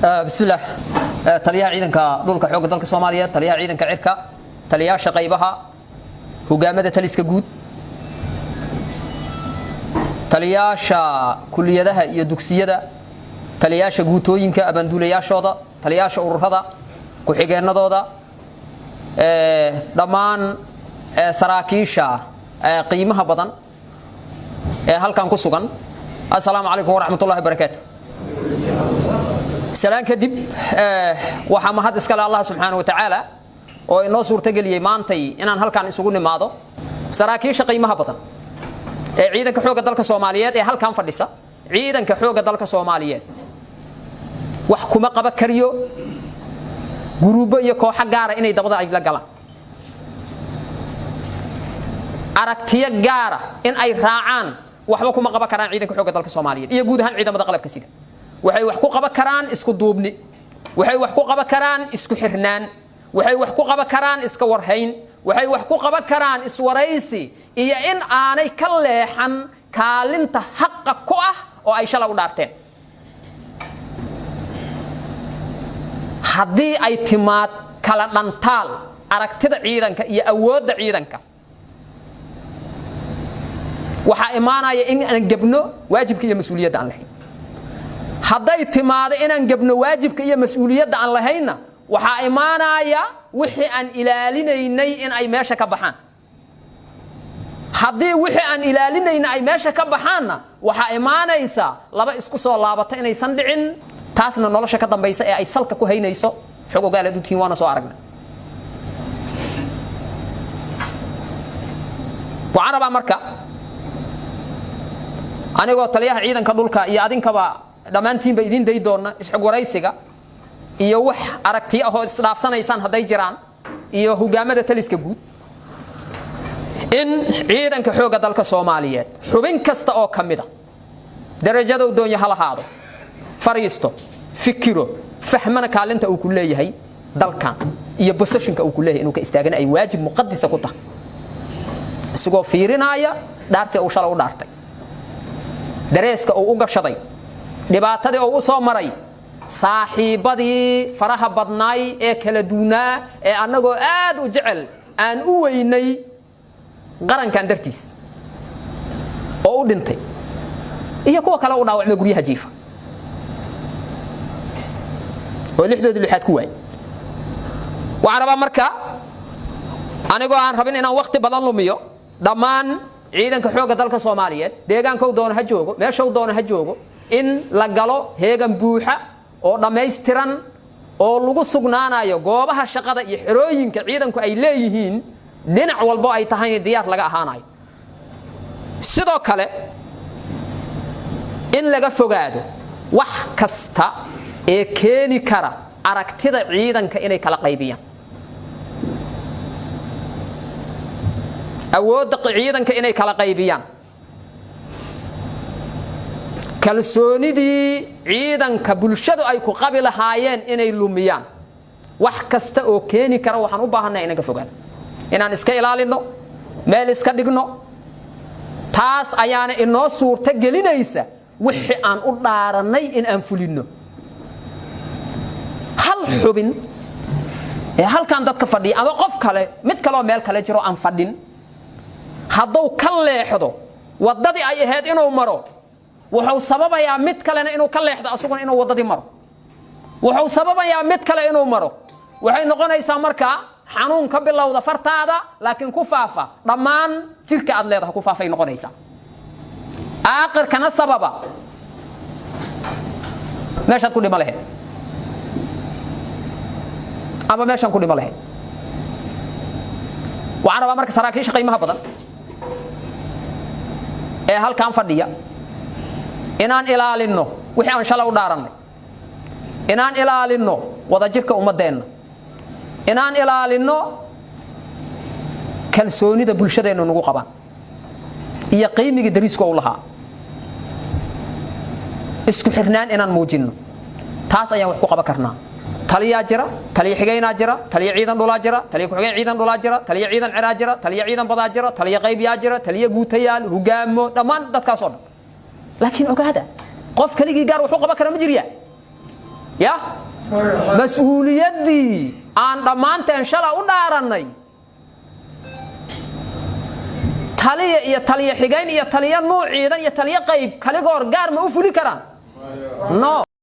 بسم الله تليا ciidanka dhulka xoog dalka Soomaaliyeed taliya ciidanka cirka taliyaasha qaybaha hogaamada taliska guud taliyaasha kuliyadaha iyo dugsiyada taliyaasha guutooyinka abaanduulayaashooda taliyaasha ururada ku xigeenadooda dhamaan saraakiisha qiimaha badan halkan ku sugan assalaamu alaykum wa rahmatullahi wa barakatuh سلام كدب وحما هاد اسكال الله سبحانه وتعالى oo inoo suurta galiyay maantay inaan halkaan isugu nimaado saraakiisha qiimaha badan ciidanka xooga dalka Soomaaliyeed halkaan fadhisa ciidanka xooga dalka Soomaaliyeed wax kuma qaba kariyo guruubo iyo kooxo gaar ah inay dabada ay la galaan aragtiya gaar ah in ay raacaan waxba kuma qaba karaan ciidanka xooga dalka Soomaaliyeed iyo guud ahaan ciidamada qalabka sida waxay wax ku qaba karaan isku duubni waxay wax ku qaba karaan isku xirnaan waxay wax ku qaba karaan iska warhayn waxay wax ku qaba karaan iswaraysi iyo in aanay ka leexan kaalinta xaq ku ah oo ay shalay u dhaarteen hadii ay timaad kala dhantaal aragtida ciidanka iyo awoodda ciidanka waxa imaanaya in aan gabno waajibka iyo mas'uuliyadda aan lahayn haday timaado inaan gabno waajibka iyo mas'uuliyadda aan lahayna waxa imaanaya wixii aan ilaalinaynay in ay meesha ka baxaan hadii wixii aan ilaalinaynay ay meesha ka baxaanna waxa imaanaysa laba isku soo laabata inay san dhicin taasna nolosha ka dambaysa ee ay salka ku haynayso xog ogaaleed u tiin waana soo aragnay waxaan rabaa marka anigoo taliyaha ciidanka dhulka iyo adinkaba dhamaantiin ba idin day doona isxog waraysiga iyo wax aragti ah oo isdhaafsanaysan haday jiraan iyo hogaamada taliska guud in ciidanka xooga dalka Soomaaliyeed xubin kasta oo kamida darajada uu doonyo halahaado fariisto fikiro fahmana kaalinta uu ku leeyahay dalkan iyo positionka uu ku leeyahay inuu ka istaagan ay waajib muqaddis ku tahay isagoo fiirinaya dhaarta uu shalay u dhaartay dareeska uu u gashaday dhibaatadii uu soo maray saaxiibadii faraha badnaay ee kala duunaa ee anagoo aad u jecel aan u weynay qarankan dartiis oo u dhintay iyo kuwa kale u dhaawacmay guryaha jiifa oo lixdood lixaad ku waay waxaan rabaa marka anigoo aan rabin inaan waqti badan lumiyo dhamaan ciidanka xooga dalka Soomaaliyeed deegaanka uu doono ha joogo meesha uu doono ha joogo in la galo heegan buuxa oo dhameystiran oo lagu sugnaanayo goobaha shaqada iyo xirooyinka ciidanku ay leeyihiin dhinac walba ay tahay diyaar laga ahaanayo sidoo kale in laga fogaado wax kasta ee keeni kara aragtida ciidanka inay kala qaybiyaan awoodda ciidanka inay kala qaybiyaan kalsoonidii ciidanka bulshadu ay ku qabi lahaayeen inay lumiyaan wax kasta oo keeni kara waxaan u baahanahay inaga fogaan inaan iska ilaalino meel iska dhigno taas ayaana inoo suurta gelinaysa wixii aan u dhaaranay in aan fulino hal xubin ee halkan dadka fadhiya ama qof kale mid kale oo meel kale jiro aan fadhin hadduu ka leexdo wadadii ay ahayd inuu maro wuxuu sababayaa mid kalena inuu ka leexdo asaguna inuu wadadii maro wuxuu sababayaa mid kale inuu maro waxay noqonaysaa marka xanuun ka bilowda fartaada laakiin ku faafa dhamaan jirka aad leedahay ku faafay noqonaysaa aakhirkana sababa meeshaad ku dhima lahayd ama meeshaan ku dhima lahayd waxaan rabaa marka saraakiisha qiimaha badan ee halkaan fadhiya inaan ilaalino wixii aan shalay u dhaaranay inaan ilaalino wadajirka ummadeena inaan ilaalino kalsoonida bulshadeena nagu qabaan iyo qiimiga dariiska uu lahaa isku xirnaan inaan muujino taas ayaan wax ku qaban karnaa taliya jira taliya xigeenaa jira taliya ciidan dhulaa jira taliya ku xigeen ciidan dhulaa jira taliya ciidan ciraa jira taliya ciidan badaa jira taliya qaybiyaa jira taliya guutayaal hogaamo dhamaan dadkaas oo dhan laakiin ogaada qof kaligii gaar wuxuu qaban kara ma jiriya يا مسؤوليتي aan dhamaanteen shala u dhaaranay taliye iyo taliye xigeen iyo taliye nuuc ciidan iyo taliye qayb kaligoor gaar ma u fuli karaan no